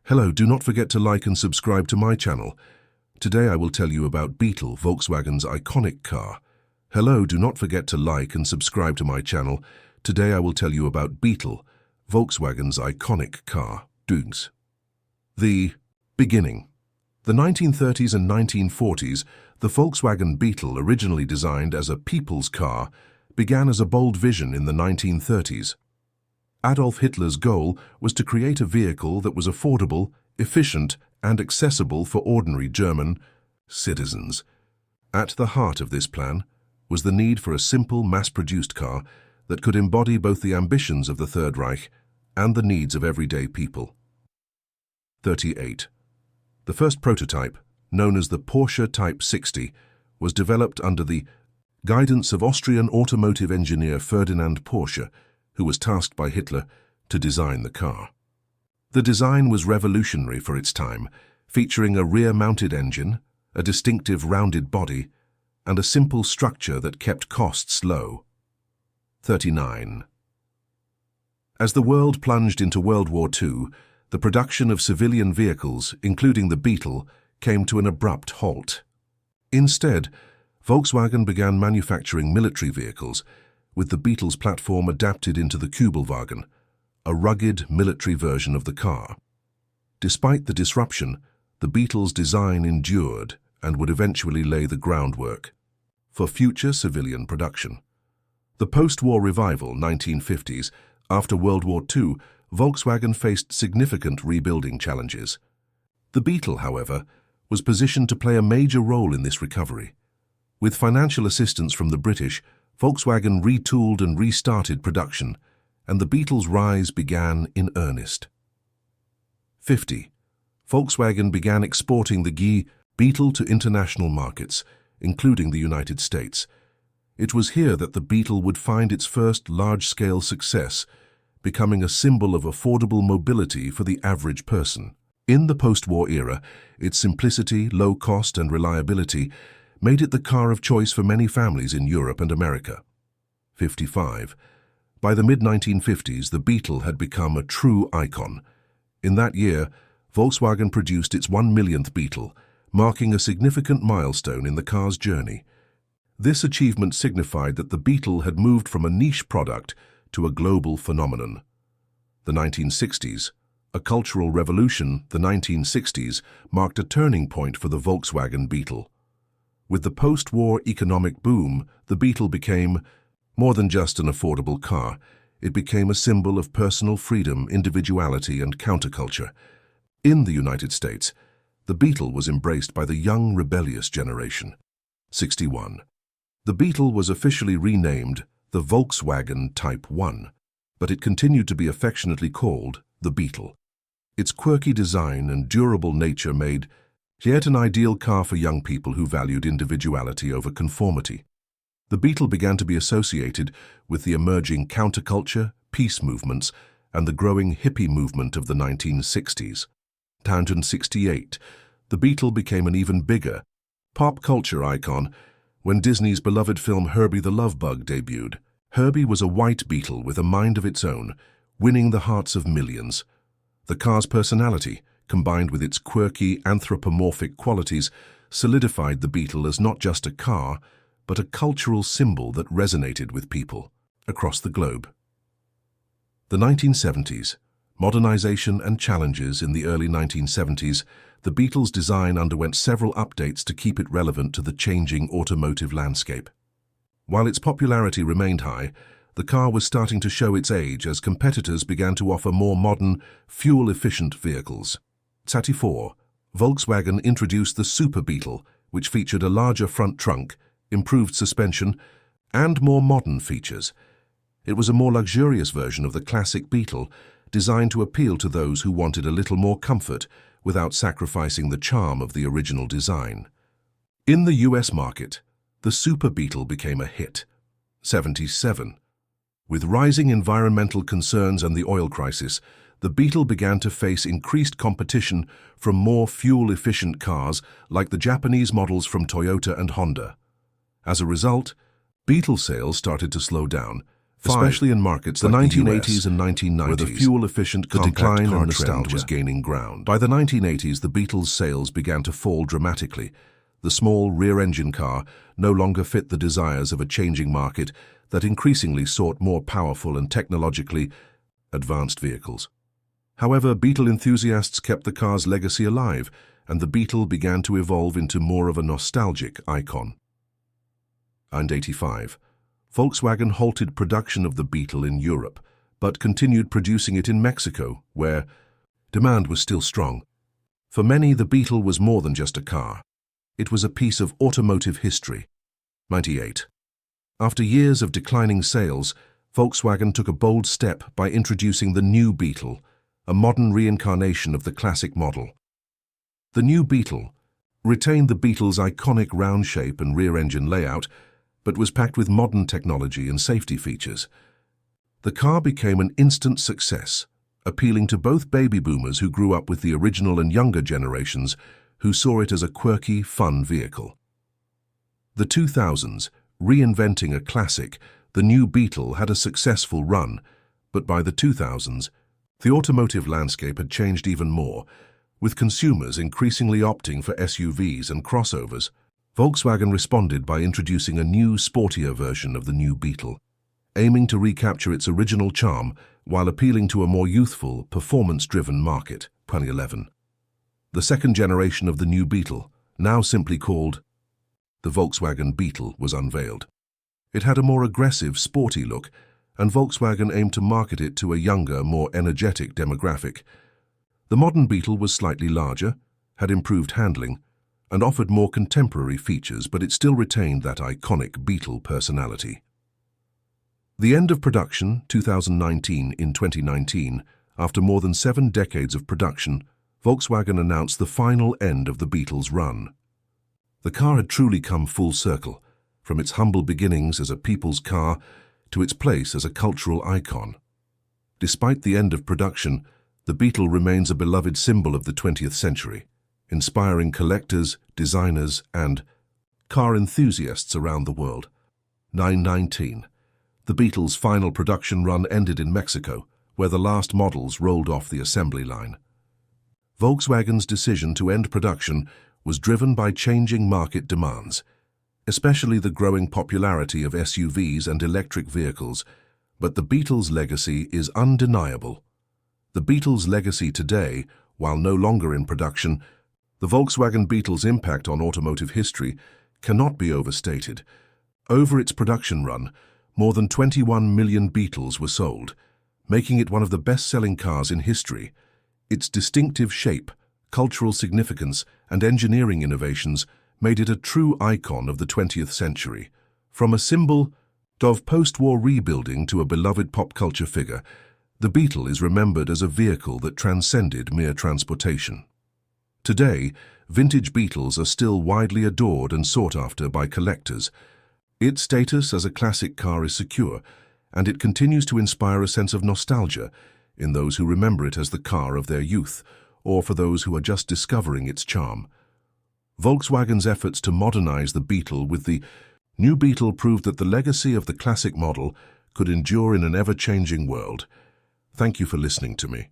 Hello, do not forget to like and subscribe to my channel. Today I will tell you about Beetle, Volkswagen's iconic car. Hello, do not forget to like and subscribe to my channel. Today I will tell you about Beetle, Volkswagen's iconic car. Doogs. The beginning. The 1930s and 1940s, the Volkswagen Beetle, originally designed as a people's car, began as a bold vision in the 1930s. Adolf Hitler's goal was to create a vehicle that was affordable, efficient, and accessible for ordinary German citizens. At the heart of this plan was the need for a simple, mass-produced car that could embody both the ambitions of the Third Reich and the needs of everyday people. 38. The first prototype, known as the Porsche Type 60, was developed under the guidance of Austrian automotive engineer Ferdinand Porsche, who was tasked by Hitler to design the car. The design was revolutionary for its time, featuring a rear-mounted engine, a distinctive rounded body, and a simple structure that kept costs low. 39. As the world plunged into World War II, the production of civilian vehicles, including the Beetle, came to an abrupt halt. Instead, Volkswagen began manufacturing military vehicles, with the Beetle's platform adapted into the Kübelwagen, a rugged military version of the car. Despite the disruption, the Beetle's design endured and would eventually lay the groundwork for future civilian production. The post-war revival, 1950s, after World War II, Volkswagen faced significant rebuilding challenges. The Beetle, however, was positioned to play a major role in this recovery. With financial assistance from the British, Volkswagen retooled and restarted production, and the Beetle's rise began in earnest. 50. Volkswagen began exporting the Beetle to international markets, including the United States. It was here that the Beetle would find its first large-scale success, becoming a symbol of affordable mobility for the average person. In the post-war era, its simplicity, low cost, and reliability made it the car of choice for many families in Europe and America. 55. By the mid-1950s, the Beetle had become a true icon. In that year, Volkswagen produced its 1 millionth Beetle, marking a significant milestone in the car's journey. This achievement signified that the Beetle had moved from a niche product to a global phenomenon. The 1960s, a cultural revolution, the 1960s, marked a turning point for the Volkswagen Beetle. With the post-war economic boom, the Beetle became more than just an affordable car. It became a symbol of personal freedom, individuality, and counterculture. In the United States, the Beetle was embraced by the young, rebellious generation. 61. The Beetle was officially renamed the Volkswagen Type 1, but it continued to be affectionately called the Beetle. Its quirky design and durable nature made it an ideal car for young people who valued individuality over conformity. The Beetle began to be associated with the emerging counterculture, peace movements, and the growing hippie movement of the 1960s. 1968, the Beetle became an even bigger pop culture icon when Disney's beloved film Herbie the Love Bug debuted. Herbie was a white beetle with a mind of its own, winning the hearts of millions. The car's personality, combined with its quirky, anthropomorphic qualities, solidified the Beetle as not just a car, but a cultural symbol that resonated with people across the globe. The 1970s. Modernization and challenges. In the early 1970s, the Beetle's design underwent several updates to keep it relevant to the changing automotive landscape. While its popularity remained high, the car was starting to show its age as competitors began to offer more modern, fuel-efficient vehicles. 34. Volkswagen introduced the Super Beetle, which featured a larger front trunk, improved suspension, and more modern features. It was a more luxurious version of the classic Beetle, designed to appeal to those who wanted a little more comfort without sacrificing the charm of the original design. In the US market, the Super Beetle became a hit. 77. With rising environmental concerns and the oil crisis, the Beetle began to face increased competition from more fuel-efficient cars like the Japanese models from Toyota and Honda. As a result, Beetle sales started to slow down, especially in markets the like 1980s and 1990s, where the fuel-efficient the compact decline car in trend nostalgia was gaining ground. By the 1980s, the Beetle's sales began to fall dramatically. The small rear-engine car no longer fit the desires of a changing market that increasingly sought more powerful and technologically advanced vehicles. However, Beetle enthusiasts kept the car's legacy alive, and the Beetle began to evolve into more of a nostalgic icon. And 85. Volkswagen halted production of the Beetle in Europe, but continued producing it in Mexico, where demand was still strong. For many, the Beetle was more than just a car. It was a piece of automotive history. 98. After years of declining sales, Volkswagen took a bold step by introducing the new Beetle, a modern reincarnation of the classic model. The new Beetle retained the Beetle's iconic round shape and rear-engine layout, but was packed with modern technology and safety features. The car became an instant success, appealing to both baby boomers who grew up with the original and younger generations who saw it as a quirky, fun vehicle. The 2000s, reinventing a classic, the new Beetle had a successful run, but by the 2000s, the automotive landscape had changed even more, with consumers increasingly opting for SUVs and crossovers. Volkswagen responded by introducing a new, sportier version of the new Beetle, aiming to recapture its original charm while appealing to a more youthful, performance-driven market. 2011. The second generation of the new Beetle, now simply called the Volkswagen Beetle, was unveiled. It had a more aggressive, sporty look, and Volkswagen aimed to market it to a younger, more energetic demographic. The modern Beetle was slightly larger, had improved handling, and offered more contemporary features, but it still retained that iconic Beetle personality. The end of production, 2019. In 2019, after more than 7 decades of production, Volkswagen announced the final end of the Beetle's run. The car had truly come full circle, from its humble beginnings as a people's car to its place as a cultural icon. Despite the end of production, the Beetle remains a beloved symbol of the 20th century, inspiring collectors, designers, and car enthusiasts around the world. 919. The Beetle's final production run ended in Mexico, where the last models rolled off the assembly line. Volkswagen's decision to end production was driven by changing market demands, especially the growing popularity of SUVs and electric vehicles, but the Beetle's legacy is undeniable. The Beetle's legacy today, while no longer in production, the Volkswagen Beetle's impact on automotive history cannot be overstated. Over its production run, more than 21 million Beetles were sold, making it one of the best-selling cars in history. Its distinctive shape, cultural significance, and engineering innovations made it a true icon of the 20th century. From a symbol of post-war rebuilding to a beloved pop culture figure, the Beetle is remembered as a vehicle that transcended mere transportation. Today, vintage Beetles are still widely adored and sought after by collectors. Its status as a classic car is secure, and it continues to inspire a sense of nostalgia in those who remember it as the car of their youth, or for those who are just discovering its charm. Volkswagen's efforts to modernize the Beetle with the new Beetle proved that the legacy of the classic model could endure in an ever-changing world. Thank you for listening to me.